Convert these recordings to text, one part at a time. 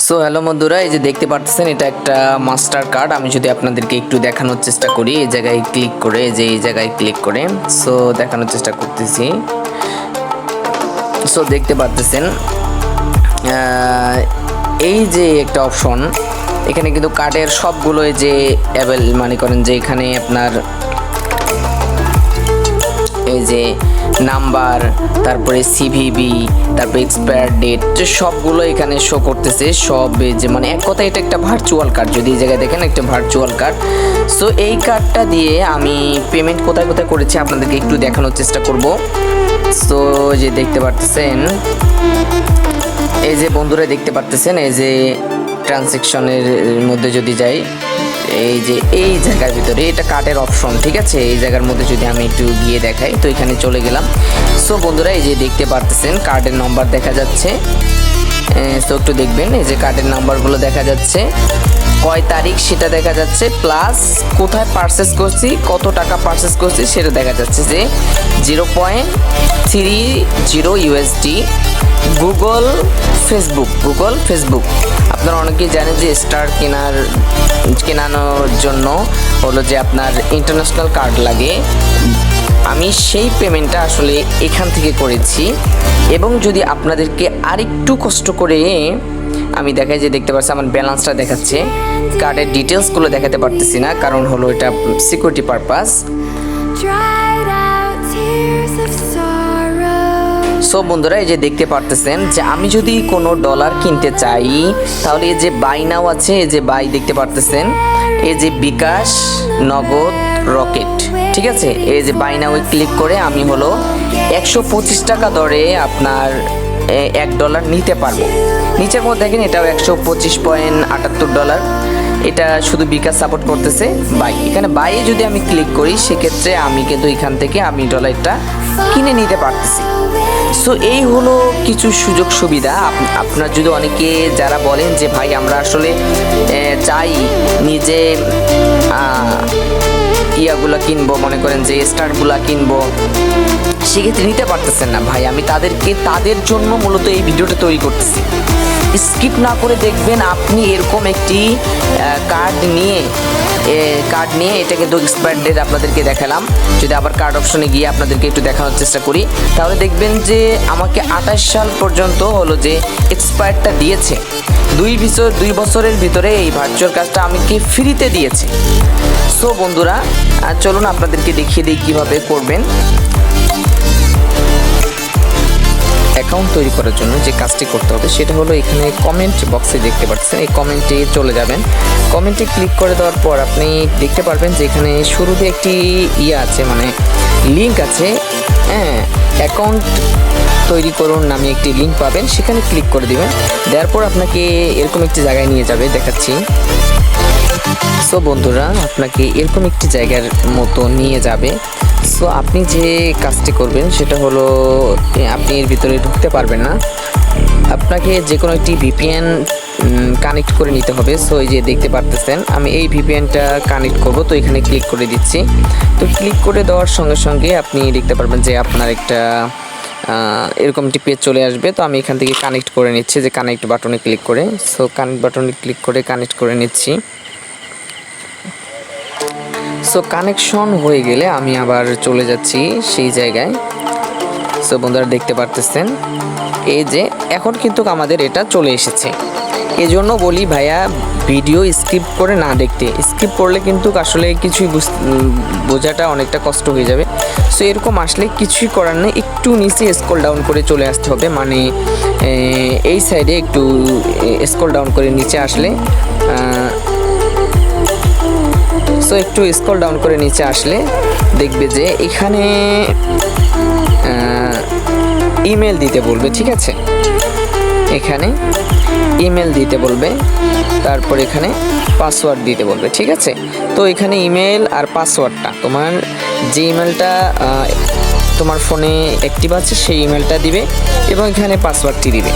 So hello বন্ধুরা, এই যে দেখতে পাচ্ছেন এটা একটা মাস্টার কার্ড। আমি যদি আপনাদেরকে একটু দেখানোর চেষ্টা করি, এই জায়গায় ক্লিক করে, এই জায়গায় ক্লিক করে সো দেখানোর চেষ্টা করতেছি। সো দেখতে পাচ্ছেন এই যে একটা অপশন, এখানে কিন্তু কার্ডের সবগুলো যে মনে করেন যে এখানে আপনার এই যে নাম্বার, তারপরে সিভিবি, তারপরে এক্সপায়ার ডেট, সবগুলো এখানে শো করতেছে। সব যে মানে এক কথা এটা একটা ভার্চুয়াল কার্ড। যদি এই জায়গায় দেখেন একটা ভার্চুয়াল কার্ড। সো এই কার্ডটা দিয়ে আমি পেমেন্ট কোথায় কোথায় করেছি আপনাদেরকে একটু দেখানোর চেষ্টা করব। সো যে দেখতে পাচ্ছেন, এই যে বন্ধুরা দেখতে পাচ্ছেন, এই যে ট্রানজ্যাকশনের মধ্যে যদি যাই, এই যে এই জায়গার ভিতরে এটা কার্ডের অপশন, ঠিক আছে। এই জায়গার মধ্যে যদি আমি একটু গিয়ে দেখাই, তো এখানে চলে গেলাম। সো বন্ধুরা এই যে দেখতে পাচ্ছেন কার্ডের নাম্বার দেখা যাচ্ছে। সো একটু দেখবেন, এই যে কার্ডের নাম্বারগুলো দেখা যাচ্ছে, কয় তারিখ সেটা দেখা যাচ্ছে, প্লাস কোথায় পারচেস করছি, কত টাকা পারচেস করছি সেটা দেখা যাচ্ছে যে 0.30 USD। গুগল ফেসবুক আপনারা অনেকেই জানেন যে স্টার কেনানোর জন্য হলো যে আপনার ইন্টারন্যাশনাল কার্ড লাগে। আমি সেই পেমেন্টটা আসলে এখান থেকে করেছি। এবং যদি আপনাদেরকে আরেকটু কষ্ট করে আমি দেখাই, যে দেখতে পাচ্ছি আমার ব্যালেন্সটা দেখাচ্ছে, কার্ডের ডিটেলসগুলো দেখাতে পারতেছি না, কারণ হলো এটা সিকিউরিটি পারপাস। সো বন্ধুরা এই যে দেখতে পারতেছেন যে আমি যদি কোনো ডলার কিনতে চাই, তাহলে এই যে বাই নাও আছে, এই যে বাই দেখতে পারতেছেন, এই যে বিকাশ, নগদ, রকেট, ঠিক আছে। এই যে বাই নাও ক্লিক করে আমি হলো 125 টাকা দরে আপনার $1 নিতে পারবো। নিচের মধ্যে দেখেন এটাও $125.78। এটা শুধু বিকাশ সাপোর্ট করতেছে। বাই, এখানে বাইয়ে যদি আমি ক্লিক করি, সেক্ষেত্রে আমি কিন্তু এখান থেকে আমি ডলারটা কিনে নিতে পারতেছি। সো এই হলো কিছু সুযোগ সুবিধা। আপনার যদি অনেকে যারা বলেন যে ভাই আমরা আসলে চাই নিজে ইয়াগুলো কিনবো, মনে করেন যে স্টারগুলো কিনবো, সেক্ষেত্রে নিতে পারতেছেন না ভাই, আমি তাদের জন্য মূলত এই ভিডিওটা তৈরি করতেছি। স্কিপ না করে দেখবেন। আপনি এরকম একটি কার্ড নিয়ে এটা কিন্তু এক্সপায়ার ডেট আপনাদেরকে দেখালাম। যদি আবার কার্ড অপশনে গিয়ে আপনাদেরকে একটু দেখানোর চেষ্টা করি, তাহলে দেখবেন যে আমাকে 28 সাল পর্যন্ত হলো যে এক্সপায়ারটা দিয়েছে। 2 বছরের ভিতরে এই ভার্চুয়াল কার্ডটা আমাকে ফ্রিতে দিয়েছে। সো বন্ধুরা চলুন আপনাদেরকে দেখিয়ে দিই কীভাবে করবেন। অ্যাকাউন্ট তৈরি করার জন্য যে কাজটি করতে হবে সেটা হলো, এখানে কমেন্ট বক্সে দেখতে পাচ্ছেন, এই কমেন্টে চলে যাবেন। কমেন্টে ক্লিক করে দেওয়ার পর আপনি দেখতে পারবেন যে এখানে শুরুতে একটি আছে, মানে লিঙ্ক আছে, অ্যাকাউন্ট তৈরি করুন নামে একটি লিঙ্ক পাবেন, সেখানে ক্লিক করে দিবেন। দেওয়ার পর আপনাকে এরকম একটি জায়গায় নিয়ে যাবে, দেখাচ্ছি। সো বন্ধুরা আপনাকে এরকম একটি জায়গার মতো নিয়ে যাবে। সো আপনি যে কাজটি করবেন সেটা হলো, আপনি এর ভিতরে ঢুকতে পারবেন না, আপনাকে যে কোনো একটি ভিপিএন কানেক্ট করে নিতে হবে। সো এই যে দেখতে পারতেছেন আমি এই ভিপিএনটা কানেক্ট করব, তো এখানে ক্লিক করে দিচ্ছি। তো ক্লিক করে দেওয়ার সঙ্গে সঙ্গে আপনি দেখতে পারবেন যে আপনার একটা এরকম একটি পেজ চলে আসবে। তো আমি এখান থেকে কানেক্ট করে নিচ্ছি, যে কানেক্ট বাটনে ক্লিক করে। সো কানেক্ট বাটনে ক্লিক করে কানেক্ট করে নিচ্ছি। সো কানেকশন হয়ে গেলে আমি আবার চলে যাচ্ছি সেই জায়গায়। সো বন্ধুরা দেখতে পারতেছেন এই যে এখন কিন্তু আমাদের এটা চলে এসেছে। এজন্য বলি ভাইয়া ভিডিও স্কিপ করে না দেখতে। স্কিপ করলে কিন্তু আসলে কিছুই বোঝাটা অনেকটা কষ্ট হয়ে যাবে। সো এরকম আসলে কিছুই করার নেই, একটু নিচে স্ক্রল ডাউন করে চলে আসতে হবে, মানে এই সাইডে একটু স্ক্রল ডাউন করে নিচে আসলে, সো একটু স্ক্রল ডাউন করে নিচে আসলে দেখবে যে এখানে ইমেল দিতে বলবে, ঠিক আছে। এখানে ইমেল দিতে বলবে, তারপর এখানে পাসওয়ার্ড দিতে বলবে, ঠিক আছে। তো এখানে ইমেল আর পাসওয়ার্ডটা, তোমার যে ইমেলটা তোমার ফোনে অ্যাক্টিভ আছে সেই ইমেলটা দিবে, এবং এখানে পাসওয়ার্ডটি দিবে,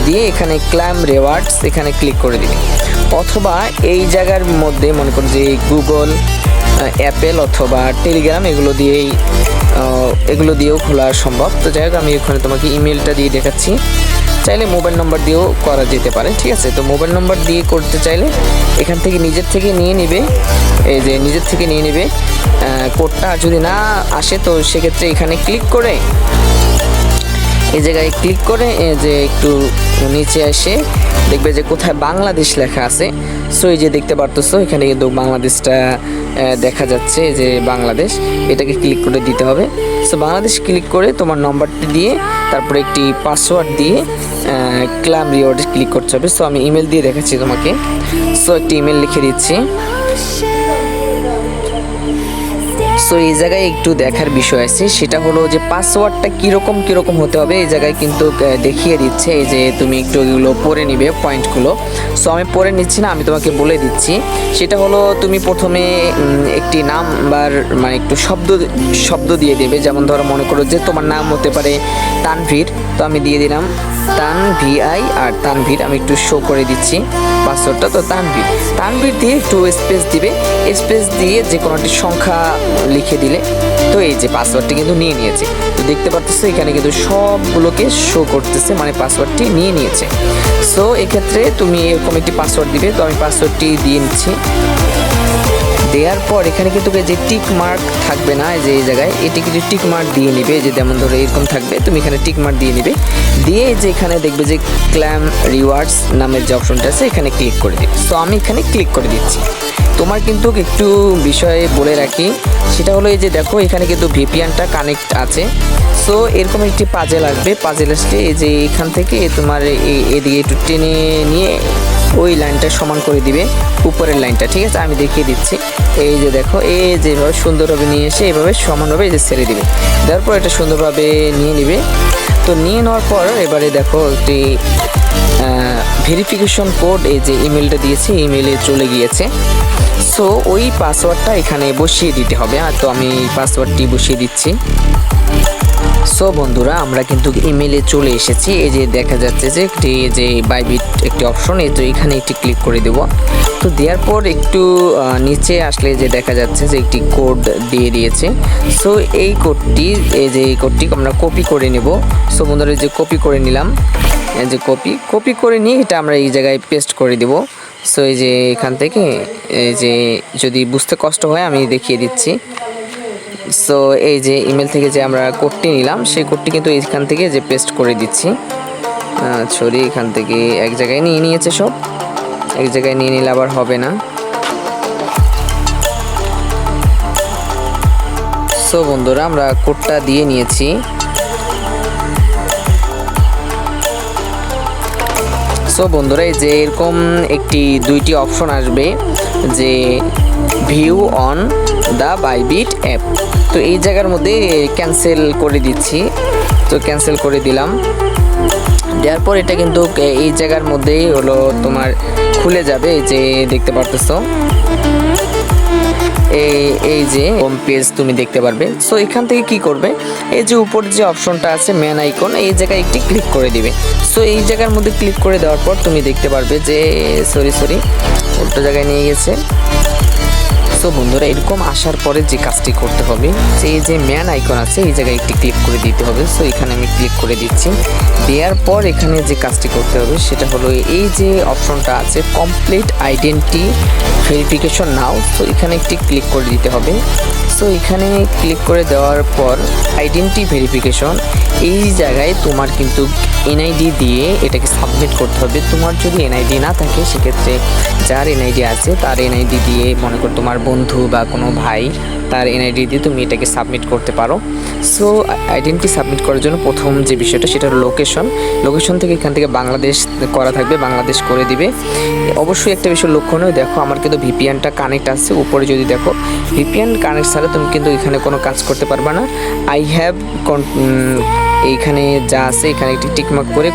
দিয়ে এখানে ক্লেম রিওয়ার্ডস এখানে ক্লিক করে দিবে। অথবা এই জায়গার মধ্যে মনে করুন যে গুগল, অ্যাপেল অথবা টেলিগ্রাম এগুলো দিয়েও খোলা সম্ভব। তো যাই হোক আমি এখানে তোমাকে ইমেলটা দিয়ে দেখাচ্ছি। চাইলে মোবাইল নম্বর দিয়েও করা যেতে পারে, ঠিক আছে। তো মোবাইল নম্বর দিয়ে করতে চাইলে এখান থেকে নিজের থেকে নিয়ে নিবে, এই যে নিজের থেকে নিয়ে নেবে কোডটা। যদি না আসে তো সেক্ষেত্রে এখানে ক্লিক করে এই জায়গায় ক্লিক করে যে একটু নিচে এসে দেখবে যে কোথায় বাংলাদেশ লেখা আছে। সো এই যে দেখতে পারতেছো এখানে কিন্তু বাংলাদেশটা দেখা যাচ্ছে, যে বাংলাদেশ, এটাকে ক্লিক করে দিতে হবে। সো বাংলাদেশ ক্লিক করে তোমার নম্বরটি দিয়ে তারপরে একটি পাসওয়ার্ড দিয়ে ক্লেম রিওয়ার্ডে ক্লিক করতে হবে। সো আমি ইমেল দিয়ে দেখাচ্ছি তোমাকে। সো একটি ইমেল লিখে দিচ্ছি। সো এই জায়গায় একটু দেখার বিষয় আছে, সেটা হলো যে পাসওয়ার্ডটা কীরকম হতে হবে। এই জায়গায় কিন্তু দেখিয়ে দিচ্ছে, এই যে তুমি একটু এগুলো পড়ে নিবে পয়েন্টগুলো। সো আমি পড়ে নিচ্ছি না, আমি তোমাকে বলে দিচ্ছি। সেটা হলো তুমি প্রথমে একটি নাম্বার মানে একটু শব্দ দিয়ে দেবে। যেমন ধরো মনে করো যে তোমার নাম হতে পারে তানভীর, তো আমি দিয়ে দিলাম তানভিআই আর তানভীর। আমি একটু শো করে দিচ্ছি পাসওয়ার্ডটা। তো তানভীর দিয়ে একটু স্পেস দিবে, স্পেস দিয়ে যে কোনো একটি সংখ্যা লিখে দিলে তো এই যে পাসওয়ার্ডটি কিন্তু নিয়ে নিয়েছে। তো দেখতে পাচ্ছ এখানে কিন্তু সবগুলোকে শো করতেছে, মানে পাসওয়ার্ডটি নিয়ে নিয়েছে। সো এক্ষেত্রে তুমি এরকম একটি পাসওয়ার্ড দিবে। তো আমি পাসওয়ার্ডটি দিয়ে নিচ্ছি। দেওয়ার পর এখানে কিন্তু যে টিক মার্ক থাকবে না, যে এই জায়গায় এটি কিন্তু টিক মার্ক দিয়ে নিবে, যে যেমন ধরো এরকম থাকবে, তুমি এখানে টিক মার্ক দিয়ে নিবে। দিয়ে যে এখানে দেখবে যে ক্লেম রিওয়ার্ডস নামের যে অপশনটা আছে এখানে ক্লিক করে দিবে। সো আমি এখানে ক্লিক করে দিচ্ছি। তোমার কিন্তু একটু বিষয়ে বলে রাখি, সেটা হলো এই যে দেখো এখানে কিন্তু ভিপিএনটা কানেক্ট আছে। সো এরকম একটি পাজেল আসবে, পাজেল আসলে এই যে এখান থেকে তোমার এদিকে একটু টেনে নিয়ে ওই লাইনটা সমান করে দিবে, উপরের লাইনটা, ঠিক আছে। আমি দেখিয়ে দিচ্ছি। এই যে দেখো এই যেভাবে সুন্দরভাবে নিয়ে এসে এইভাবে সমানভাবে এই যে ছেড়ে দিবে। দেওয়ার পর এটা সুন্দরভাবে নিয়ে নিবে। তো নিয়ে নেওয়ার পর এবারে দেখো একটি ভেরিফিকেশন কোড, এই যে ইমেলটা দিয়েছি ইমেলে চলে গিয়েছে। সো ওই পাসওয়ার্ডটা এখানে বসিয়ে দিতে হবে। তো আমি পাসওয়ার্ডটি বসিয়ে দিচ্ছি। সো বন্ধুরা আমরা কিন্তু ইমেলে চলে এসেছি। এই যে দেখা যাচ্ছে যে একটি যে বাইবিট একটি অপশন, এই তো এখানে একটি ক্লিক করে দেব। তো দেওয়ার পর একটু নিচে আসলে যে দেখা যাচ্ছে যে একটি কোড দিয়ে দিয়েছে। সো এই কোডটি আমরা কপি করে নেব। সো বন্ধুরা যে কপি করে নিলাম, এই যে কপি করে নিয়ে এটা আমরা এই জায়গায় পেস্ট করে দেব। সো এই যে এখান থেকে এই যে যদি বুঝতে কষ্ট হয় আমি দেখিয়ে দিচ্ছি। সো এই যে ইমেল থেকে যে আমরা কোডটি নিলাম সেই কোডটি কিন্তু এখান থেকে যে পেস্ট করে দিচ্ছি। সরি, এখান থেকে এক জায়গায় নিয়ে নিয়েছে, সব এক জায়গায় নিয়ে নিলে আবার হবে না। সো বন্ধুরা আমরা কোডটা দিয়ে নিয়েছি। সো বন্ধুরা এই যে এরকম দুইটি অপশন আসবে, যে view on the Bybit app. তো এই জায়গার মধ্যে ক্যান্সেল করে দিচ্ছি। তো ক্যান্সেল করে দিলাম। দেওয়ার পর এটা কিন্তু এই জায়গার মধ্যেই হলো তোমার খুলে যাবে, এই যে দেখতে পারতেছো এই যে হোম পেজ তুমি দেখতে পারবে। সো এখান থেকে কি করবে, এই যে উপর যে অপশনটা আছে ম্যান আইকন, এই জায়গায় একটি ক্লিক করে দিবে। সো এই জায়গার মধ্যে ক্লিক করে দেওয়ার পর তুমি দেখতে পারবে যে সরি উল্টো জায়গায় নিয়ে গেছে। সো বন্ধুরা এরকম আসার পরে যে কাজটি করতে হবে, যে এই যে ম্যান আইকন আছে এই জায়গায় একটি ক্লিক করে দিতে হবে। সো এখানে আমি ক্লিক করে দিচ্ছি। দেওয়ার পর এখানে যে কাজটি করতে হবে সেটা হলো এই যে অপশনটা আছে কমপ্লিট আইডেন্টি ভেরিফিকেশন নাও। সো এখানে একটি ক্লিক করে দিতে হবে। সো এখানে ক্লিক করে দেওয়ার পর আইডেন্টি ভেরিফিকেশন, এই জায়গায় তোমার কিন্তু এনআইডি দিয়ে এটাকে সাবমিট করতে হবে। তোমার যদি এনআইডি না থাকে সেক্ষেত্রে যার এনআইডি আছে তার এনআইডি দিয়ে, মনে করো তোমার বন্ধু বা কোনো ভাই, তার এনআইডি দিয়ে তুমি এটাকে সাবমিট করতে পারো। সো আইডেন্টি সাবমিট করার জন্য প্রথম যে বিষয়টা সেটা হলো লোকেশন থেকে এখান থেকে বাংলাদেশ করা থাকবে, বাংলাদেশ করে দিবে। অবশ্যই একটা বিষয় লক্ষণীয়, দেখো আমার কিন্তু ভিপিএনটা কানেক্ট আছে উপরে, যদি দেখো ভিপিএন কানেক্ট ছাড়া তুমি কিন্তু এখানে কোনো কাজ করতে পারবে না। আই হ্যাভ এইখানে যা আছে এখানে একটি টিকমার্ক করে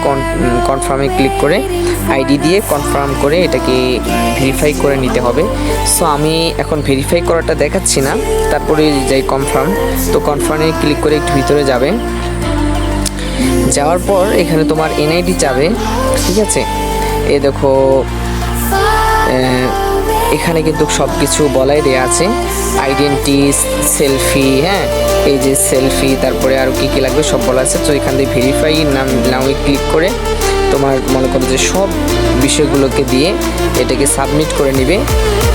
কনফার্মে ক্লিক করে আইডি দিয়ে কনফার্ম করে এটাকে ভেরিফাই করে নিতে হবে। সো আমি এখন ভেরিফাই করাটা দেখাচ্ছি না, তারপরে যাই কনফার্ম। তো কনফার্মে ক্লিক করে একটু ভিতরে যাবে, যাওয়ার পর এখানে তোমার এনআইডি চাবে, ঠিক আছে। এই দেখো এখানে কিন্তু সব কিছু বলাই দেওয়া আছে, আইডেন্টি, সেলফি, হ্যাঁ এই যে সেলফি, তারপরে আরও কী কী লাগবে সব বলা আছে। তো এখান থেকে ভেরিফাই নামে ক্লিক করে তোমার মনে করো যে সব বিষয়গুলোকে দিয়ে এটাকে সাবমিট করে নিবে।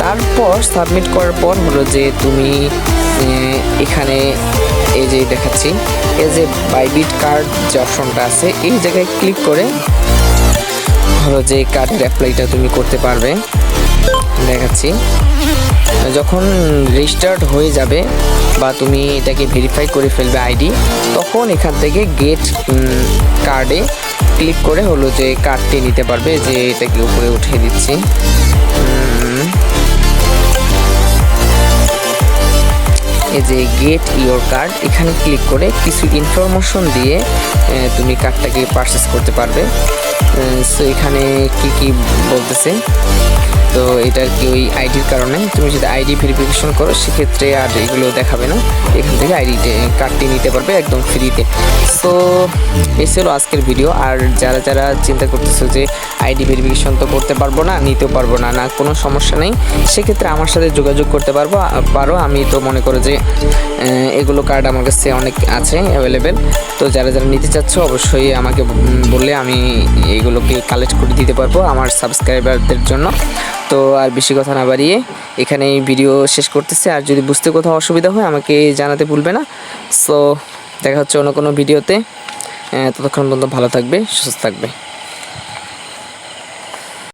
তারপর সাবমিট করার পর হলো যে তুমি এখানে এই যে দেখাচ্ছি এই যে বাইবিট কার্ড যে অপশনটা আছে এই জায়গায় ক্লিক করে হলো যে কার্ডের অ্যাপ্লাইটা তুমি করতে পারবে। দেখাচ্ছি যখন রেজিস্টার্ড হয়ে যাবে বা তুমি এটাকে ভেরিফাই করে ফেলবে আইডি, তখন এখান থেকে গেট কার্ডে ক্লিক করে হলো যে কার্ডটি নিতে পারবে। যে এটাকে উপরে উঠিয়ে দিচ্ছি, এই যে গেট ইওর কার্ড এখানে ক্লিক করে কিছু ইনফরমেশন দিয়ে তুমি কার্ডটাকে পারচেস করতে পারবে। সো এখানে কি বলতেছে, তো এটা কি ওই আইডির কারণে তুমি যদি আইডি ভেরিফিকেশন করো সেক্ষেত্রে আর এগুলো দেখাবে না, এখান থেকে আইডি কার্ডটি নিতে পারবে একদম ফ্রিতে। সো এই ছিল আজকের ভিডিও। আর যারা চিন্তা করতেছো যে আইডি ভেরিফিকেশন তো করতে পারবো না, নিতেও পারবো না, না কোনো সমস্যা নেই, সেক্ষেত্রে আমার সাথে যোগাযোগ করতে পারো। আমি তো মনে করো যে এগুলো কার্ড আমার কাছে অনেক আছে অ্যাভেলেবেল। তো যারা নিতে চাচ্ছ অবশ্যই আমাকে বললে আমি এগুলোকে কালেক্ট করে দিতে পারবো আমার সাবস্ক্রাইবারদের জন্য। তো আর বেশি কথা না বাড়িয়ে এখানে এই ভিডিও শেষ করতেছি। আর যদি বুঝতে কোথাও অসুবিধা হয় আমাকে জানাতে ভুলবে না। সো দেখা হচ্ছে অন্য কোনো ভিডিওতে, ততক্ষণ পর্যন্ত ভালো থাকবে, সুস্থ থাকবে।